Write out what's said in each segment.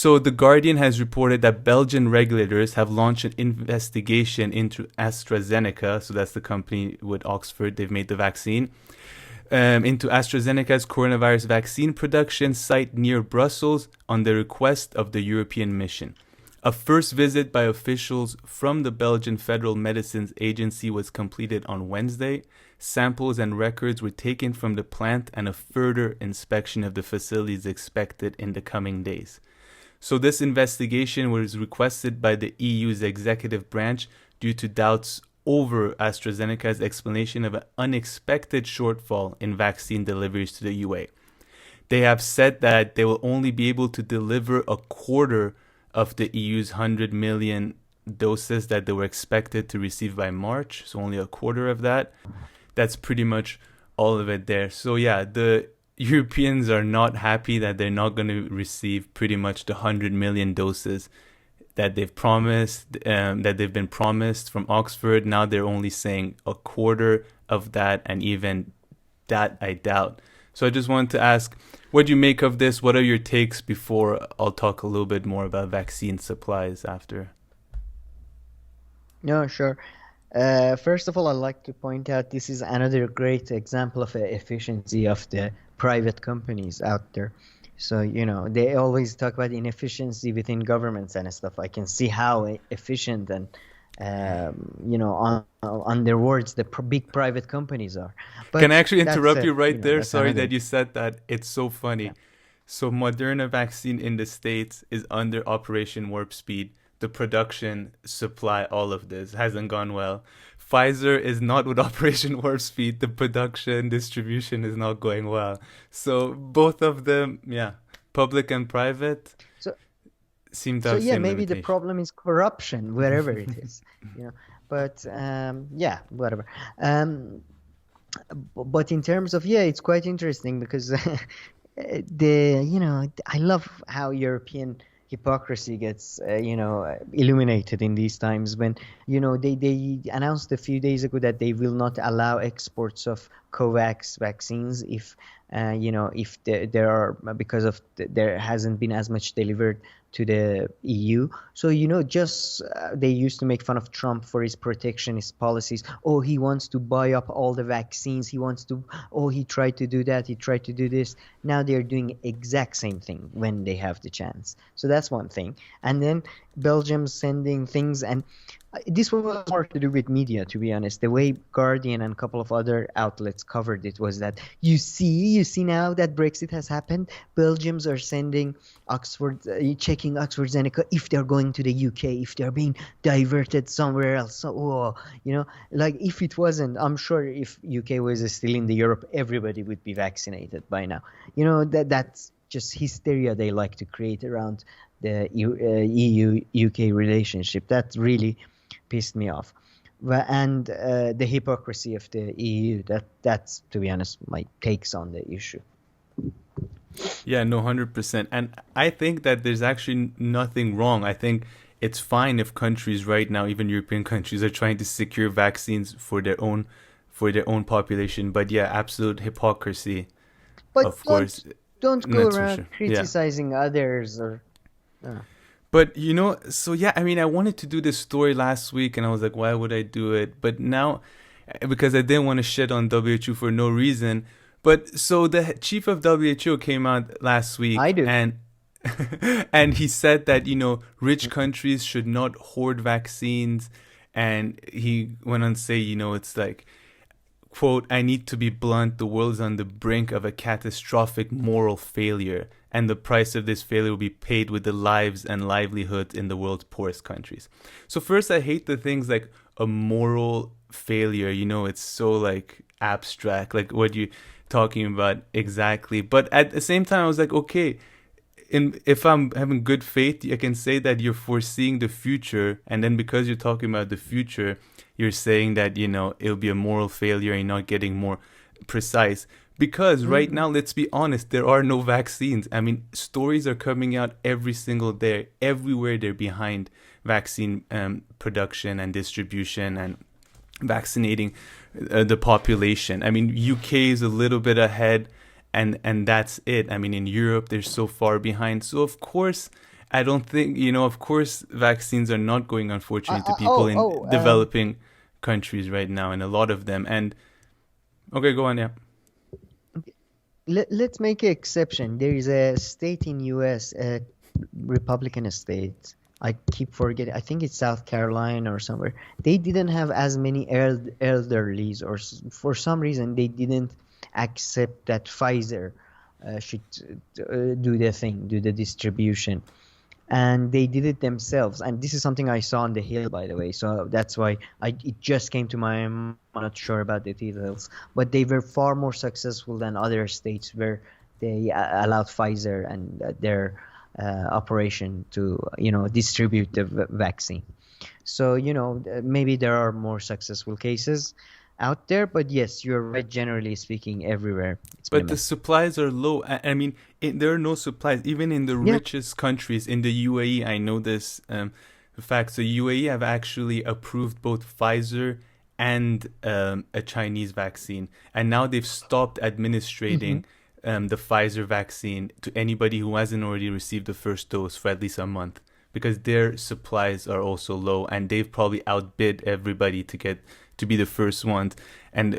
So the Guardian has reported that Belgian regulators have launched an investigation into AstraZeneca. So that's the company with Oxford. They've made the vaccine. Into AstraZeneca's coronavirus vaccine production site near Brussels on the request of the European Mission. A first visit by officials from the Belgian Federal Medicines Agency was completed on Wednesday. Samples and records were taken from the plant, and a further inspection of the facility is expected in the coming days. So this investigation was requested by the EU's executive branch due to doubts over AstraZeneca's explanation of an unexpected shortfall in vaccine deliveries to the UA. They have said that they will only be able to deliver a quarter of the EU's 100 million doses that they were expected to receive by March, so only a quarter of that. That's pretty much all of it there. So yeah, the Europeans are not happy that they're not going to receive pretty much the 100 million doses that they've promised, that they've been promised from Oxford. Now they're only saying a quarter of that, and even that I doubt. So I just wanted to ask, what do you make of this? What are your takes before I'll talk a little bit more about vaccine supplies after? No, sure. First of all, I'd like to point out this is another great example of the efficiency of the private companies out there. So, they always talk about inefficiency within governments and stuff. I can see how efficient and, on their words, the big private companies are. Can I But actually that's interrupt you right there? that's Sorry that another. you said that. It's so Yeah. funny. So Moderna vaccine in the States is under Operation Warp Speed. The production, supply, all of this hasn't gone well. Pfizer is not with Operation Warp Speed. The production, distribution is not going well. So both of them, yeah, public and private, So, seem to so have yeah, same maybe the limitation. problem is corruption wherever it is, you know. But yeah, whatever. Um, but in terms of, yeah, it's quite interesting because I love how European hypocrisy gets illuminated in these times when they announced a few days ago that they will not allow exports of COVAX vaccines if there are because of there hasn't been as much delivered to the EU. So just they used to make fun of Trump for his protectionist policies. Oh, he wants to buy up all the vaccines. He wants to. Oh, he tried to do that. He tried to do this. Now they're doing exact same thing when they have the chance. So that's one thing. And then Belgium sending things, and this was more to do with media, to be honest. The way Guardian and a couple of other outlets covered it was that you see now that Brexit has happened, Belgians are sending checking AstraZeneca if they're going to the UK, if they're being diverted somewhere else. So, like if it wasn't, I'm sure if UK was still in the Europe, everybody would be vaccinated by now. That's just hysteria they like to create around the EU UK relationship. That really pissed me off. And the hypocrisy of the EU. That's, to be honest, my takes on the issue. Yeah, no, 100%. And I think that there's actually nothing wrong. I think it's fine if countries right now, even European countries, are trying to secure vaccines for their own population. But yeah, absolute hypocrisy, But of don't course. don't go That's for around sure. Yeah. criticizing others or. Uh, But so yeah, I mean, I wanted to do this story last week and I was like, why would I do it? But now, because I didn't want to shit on WHO for no reason. But so the chief of WHO came out last I week do. and and he said that, rich countries should not hoard vaccines. And he went on to say, it's like, quote, I need to be blunt, the world is on the brink of a catastrophic moral failure, and the price of this failure will be paid with the lives and livelihoods in the world's poorest countries. So first, I hate the things like a moral failure, it's so like abstract, like what you talking about exactly. But at the same time, I was like, okay, if I'm having good faith, I can say that you're foreseeing the future, and then because you're talking about the future, you're saying that it'll be a moral failure and you're not getting more precise. Because right Mm, now, let's be honest, there are no vaccines. I mean, stories are coming out every single day. Everywhere they're behind vaccine production and distribution and vaccinating the population. I mean, UK is a little bit ahead, and that's it. I mean, in Europe, they're so far behind. So of course, I don't think, of course, vaccines are not going, unfortunately, to people oh, in oh, developing countries right now, and a lot of them. And okay, go on, yeah. let's make an exception. There is a state in US, a Republican state. I keep forgetting. I think it's South Carolina or somewhere. They didn't have as many elderlies, or for some reason they didn't accept that Pfizer should do the distribution, and they did it themselves. And this is something I saw on the Hill, by the way, so that's why it just came to my. I'm not sure about the details, but they were far more successful than other states where they allowed Pfizer and their operation to distribute the vaccine. So maybe there are more successful cases out there, but yes, you're right. Generally speaking, everywhere it's been a But the mess. supplies are low. I mean, there are no supplies. Even in the Yeah. richest countries, in the UAE, I know this fact. So UAE have actually approved both Pfizer and a Chinese vaccine. And now they've stopped administrating the Pfizer vaccine to anybody who hasn't already received the first dose for at least a month, because their supplies are also low, and they've probably outbid everybody to be the first ones.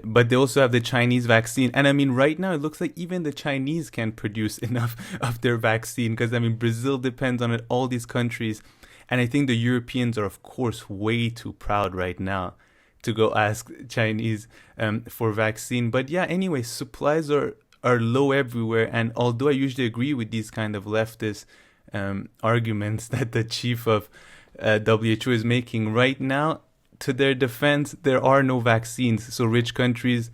But they also have the Chinese vaccine, and I mean, right now it looks like even the Chinese can't produce enough of their vaccine, because I mean, Brazil depends on it, all these countries. And I think the Europeans are, of course, way too proud right now to go ask Chinese for vaccine. But yeah, anyway, supplies are low everywhere. And although I usually agree with these kind of leftist arguments that the chief of WHO is making right now, to their defense, there are no vaccines. So rich countries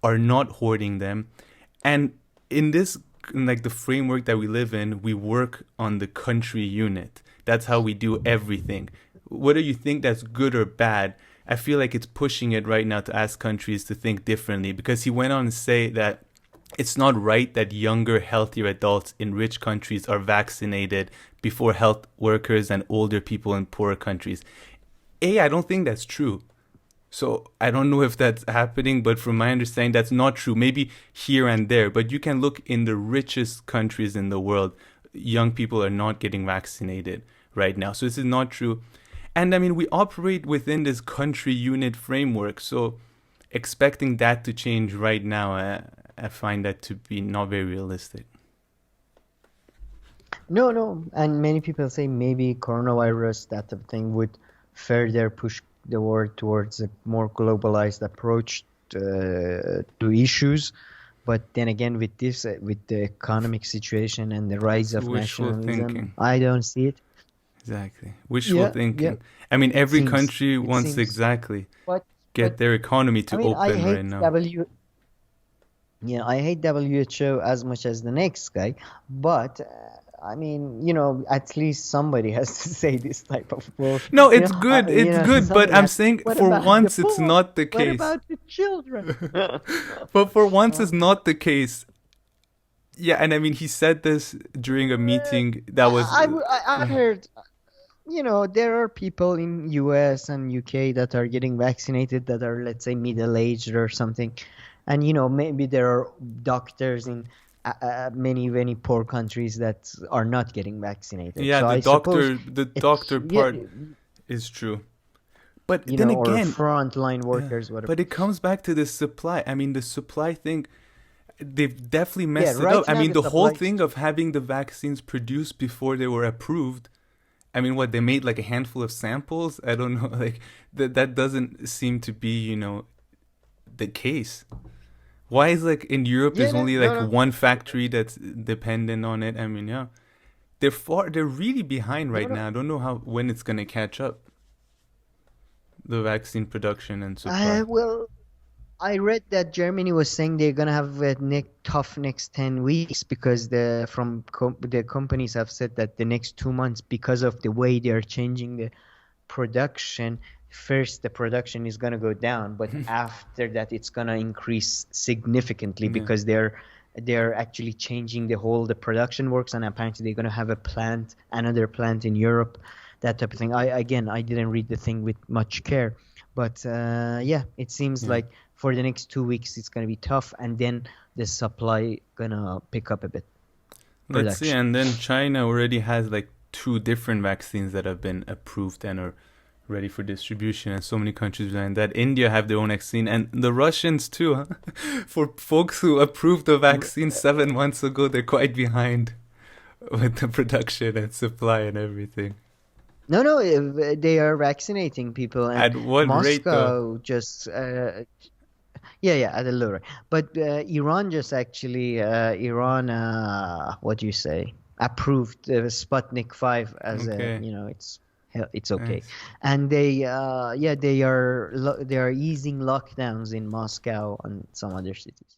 are not hoarding them. And in the framework that we live in, we work on the country unit. That's how we do everything. Whether you think that's good or bad, I feel like it's pushing it right now to ask countries to think differently, because he went on to say that it's not right that younger, healthier adults in rich countries are vaccinated before health workers and older people in poorer countries. I don't think that's true. So I don't know if that's happening, but from my understanding, that's not true. Maybe here and there, but you can look in the richest countries in the world, young people are not getting vaccinated right now. So this is not true. And I mean, we operate within this country unit framework. So expecting that to change right now, I find that to be not very realistic. No, and many people say maybe coronavirus, that type of thing, would further push the world towards a more globalized approach to issues. But then again, with the economic situation and the rise It's of wishful nationalism, thinking. I don't see it. Exactly. Wishful thinking. Yeah. I mean, every Seems country it wants seems, exactly but get their economy I to mean, open right now. I hate WHO as much as the next guy, but I mean, at least somebody has to say this type of bullshit. No, it's good. It's good. But Somebody I'm has. saying What for about the once it's poor? not the What case. about the children? But for once it's not the case. Yeah, and I mean, he said this during a meeting that was. I heard, there are people in US and UK that are getting vaccinated that are, let's say, middle-aged or something. And, maybe there are doctors in many poor countries that are not getting vaccinated. Yeah, So the I suppose doctor part is true. But then or again, frontline workers, whatever. but it comes back to the supply. I mean, the supply thing, they've definitely messed it right up. I now mean, the the whole supply- thing of having the vaccines produced before they were approved. I mean, what, they made like a handful of samples? I don't know. Like that doesn't seem to be, the case. Why is like in Europe there's only like one factory that's dependent on it? I mean, yeah, they're really behind right now. I don't know when it's gonna catch up. The vaccine production and supply. Well, I read that Germany was saying they're gonna have a tough next 10 weeks because the companies have said that the next 2 months, because of the way they are changing the production. First, the production is going to go down, but after that, it's going to increase significantly because they're actually changing the production works, and apparently they're going to have another plant in Europe, that type of thing. I didn't read the thing with much care, but it seems like for the next 2 weeks it's going to be tough, and then the supply going to pick up a bit. Let's see, and then China already has like 2 different vaccines that have been approved and are ready for distribution, and so many countries behind that. India have their own vaccine, and the Russians too. Huh? For folks who approved the vaccine 7 months ago, they're quite behind with the production and supply and everything. No, they are vaccinating people, and At what rate, though? Moscow just at a lower rate. But Iran just actually what do you say, approved Sputnik 5 as Okay. it's okay. Nice. And they are easing lockdowns in Moscow and some other cities.